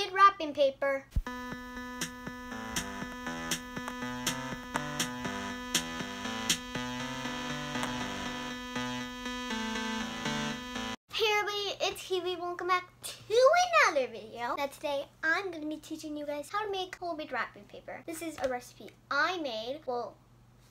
homemade wrapping paper. Hey everybody, it's Kiwi. Welcome back to another video. Now today I'm going to be teaching you guys how to make homemade wrapping paper. This is a recipe I made, well,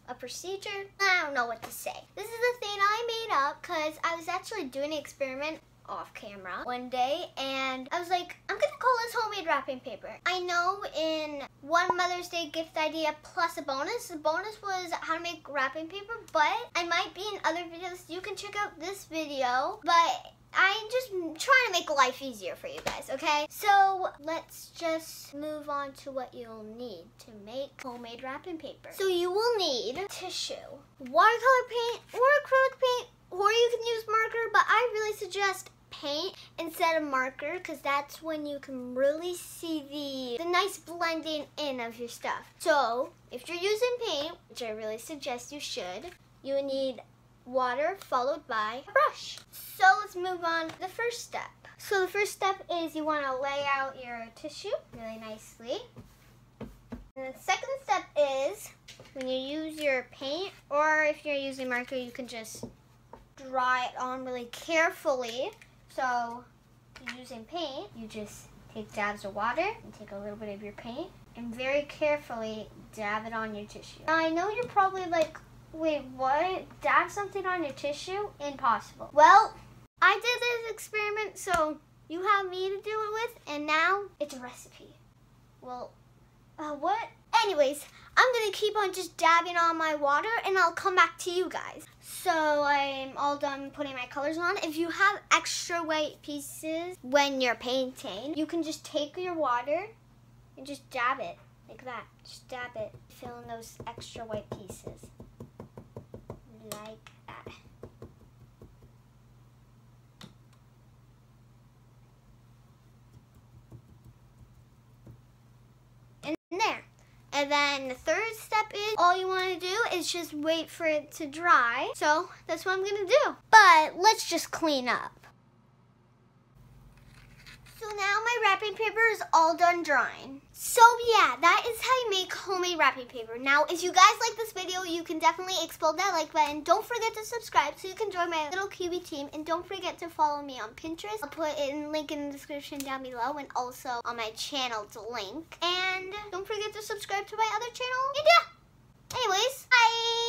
a procedure, I don't know what to say. This is a thing I made up because I was actually doing an experiment off camera one day and I was like, I'm gonna call this homemade wrapping paper. I know in one Mother's Day gift idea plus a bonus. The bonus was how to make wrapping paper, but I might be in other videos. You can check out this video, but I'm just trying to make life easier for you guys, okay? So let's just move on to what you'll need to make homemade wrapping paper. So you will need tissue, watercolor paint or acrylic paint, or you can use marker, but I really suggest paint instead of marker because that's when you can really see the nice blending in of your stuff. So if you're using paint, which I really suggest you should, you will need water followed by a brush. So let's move on to the first step. So the first step is you want to lay out your tissue really nicely. And the second step is when you use your paint, or if you're using marker, you can just dry it on really carefully. So if you're using paint, you just take dabs of water and take a little bit of your paint and very carefully dab it on your tissue. Now I know you're probably like, wait, what? Dab something on your tissue? Impossible. Well, I did this experiment, so you have me to do it with, and now it's a recipe. Well, what? Anyways, I'm going to keep on just dabbing on my water, and I'll come back to you guys. So I'm all done putting my colors on. If you have extra white pieces when you're painting, you can just take your water and just dab it like that. Just dab it. Fill in those extra white pieces. Like that. And there. And then the third step is all you want to do is just wait for it to dry. So that's what I'm going to do. But let's just clean up. So now my wrapping paper is all done drying. So yeah, that is how you make homemade wrapping paper. Now, if you guys like this video, you can definitely explode that like button. Don't forget to subscribe so you can join my little QB team. And don't forget to follow me on Pinterest. I'll put a link in the description down below and also on my channel's link. And don't forget to subscribe to my other channel. And yeah, anyways, bye!